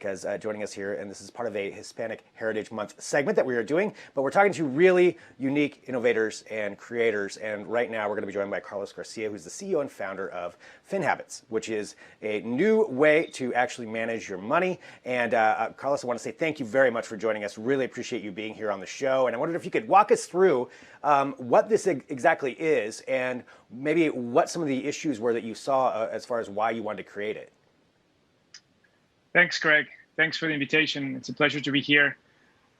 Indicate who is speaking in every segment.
Speaker 1: because joining us here, and this is part of a Hispanic Heritage Month segment that we are doing, but we're talking to really unique innovators and creators, and right now we're going to be joined by Carlos Garcia, who's the CEO and founder of Finhabits, which is a new way to actually manage your money. And Carlos, I want to say thank you very much for joining us. Really appreciate you being here on the show, and I wondered if you could walk us through what this exactly is, and maybe what some of the issues were that you saw as far as why you wanted to create it.
Speaker 2: Thanks, Greg. Thanks for the invitation. It's a pleasure to be here.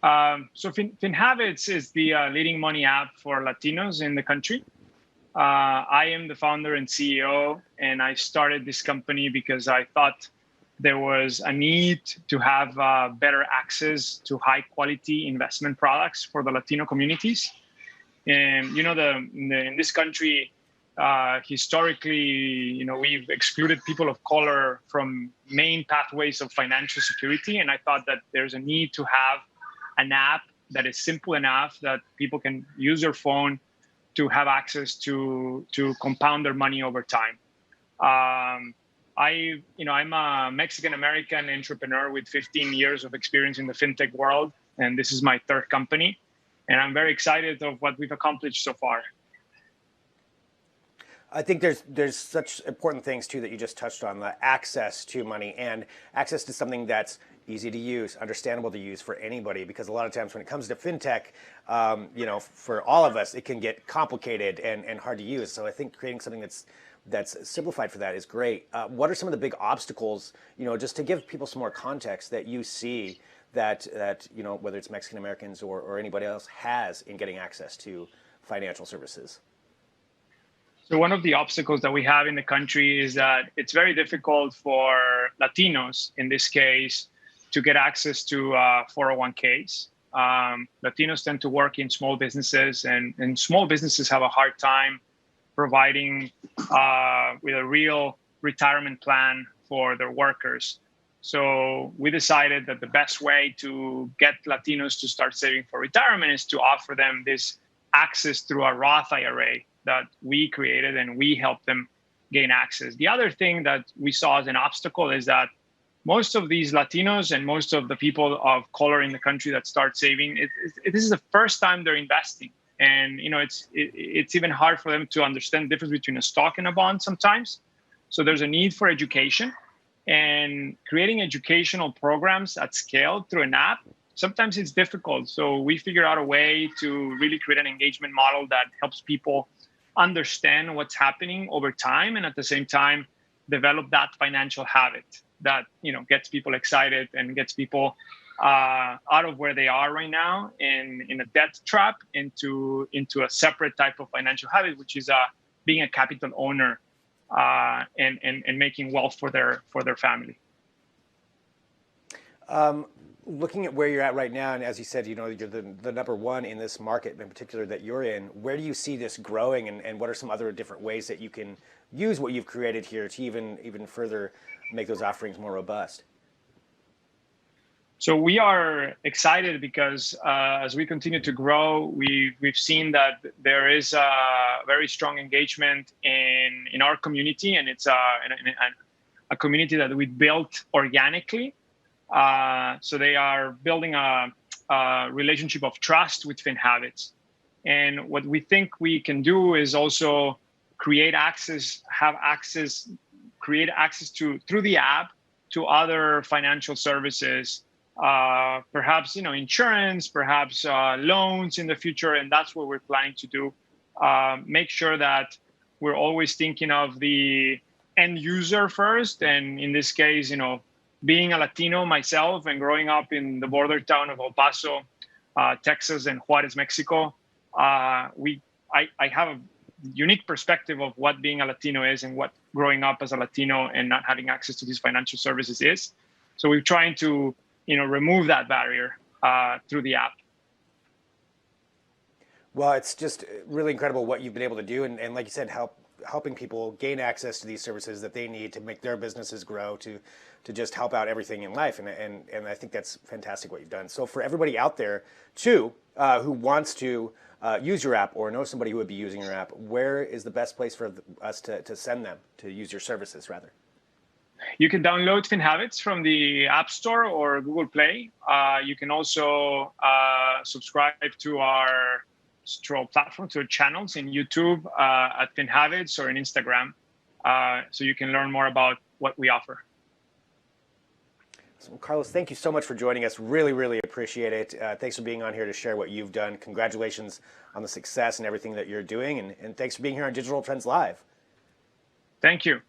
Speaker 2: So Finhabits is the leading money app for Latinos in the country. I am the founder and CEO, and I started this company because I thought there was a need to have better access to high quality investment products for the Latino communities. And in this country, historically, we've excluded people of color from main pathways of financial security. And I thought that there's a need to have an app that is simple enough that people can use their phone to have access to compound their money over time. I'm a Mexican-American entrepreneur with 15 years of experience in the fintech world. And this is my third company. And I'm very excited of what we've accomplished so far.
Speaker 1: I think there's such important things too that you just touched on, the access to money and access to something that's easy to use, understandable to use for anybody, because a lot of times when it comes to fintech, for all of us, it can get complicated and hard to use. So I think creating something that's simplified for that is great. What are some of the big obstacles, just to give people some more context that you see that whether it's Mexican Americans or anybody else has in getting access to financial services?
Speaker 2: So one of the obstacles that we have in the country is that it's very difficult for Latinos, in this case, to get access to 401ks. Latinos tend to work in small businesses, and small businesses have a hard time providing with a real retirement plan for their workers. So we decided that the best way to get Latinos to start saving for retirement is to offer them this access through a Roth IRA that we created, and we help them gain access. The other thing that we saw as an obstacle is that most of these Latinos and most of the people of color in the country that start saving, this is the first time they're investing. And it's even hard for them to understand the difference between a stock and a bond sometimes. So there's a need for education, and creating educational programs at scale through an app, sometimes it's difficult. So we figured out a way to really create an engagement model that helps people understand what's happening over time, and at the same time develop that financial habit that gets people excited and gets people out of where they are right now in a debt trap into a separate type of financial habit, which is being a capital owner and making wealth for their family.
Speaker 1: Looking at where you're at right now, and as you said, you're the number one in this market in particular that you're in, where do you see this growing, and what are some other different ways that you can use what you've created here to even further make those offerings more robust?
Speaker 2: So we are excited because as we continue to grow, we've seen that there is a very strong engagement in our community, and it's a community that we built organically. So they are building a relationship of trust with Finhabits. And what we think we can do is also create access through the app to other financial services, perhaps insurance, perhaps loans in the future. And that's what we're planning to do. Make sure that we're always thinking of the end user first. And in this case, being a Latino myself and growing up in the border town of El Paso, Texas, and Juarez, Mexico, I have a unique perspective of what being a Latino is and what growing up as a Latino and not having access to these financial services is. So we're trying to, remove that barrier through the app.
Speaker 1: Well, it's just really incredible what you've been able to do, and like you said, helping people gain access to these services that they need to make their businesses grow, to just help out everything in life. And I think that's fantastic what you've done. So for everybody out there too, who wants to use your app or know somebody who would be using your app, where is the best place for us to send them to use your services rather?
Speaker 2: You can download Finhabits from the App Store or Google Play. You can also subscribe to our platform, to our channels in YouTube at Finhabits or in Instagram, so you can learn more about what we offer.
Speaker 1: So, Carlos, thank you so much for joining us. Really, really appreciate it. Thanks for being on here to share what you've done. Congratulations on the success and everything that you're doing. And thanks for being here on Digital Trends Live.
Speaker 2: Thank you.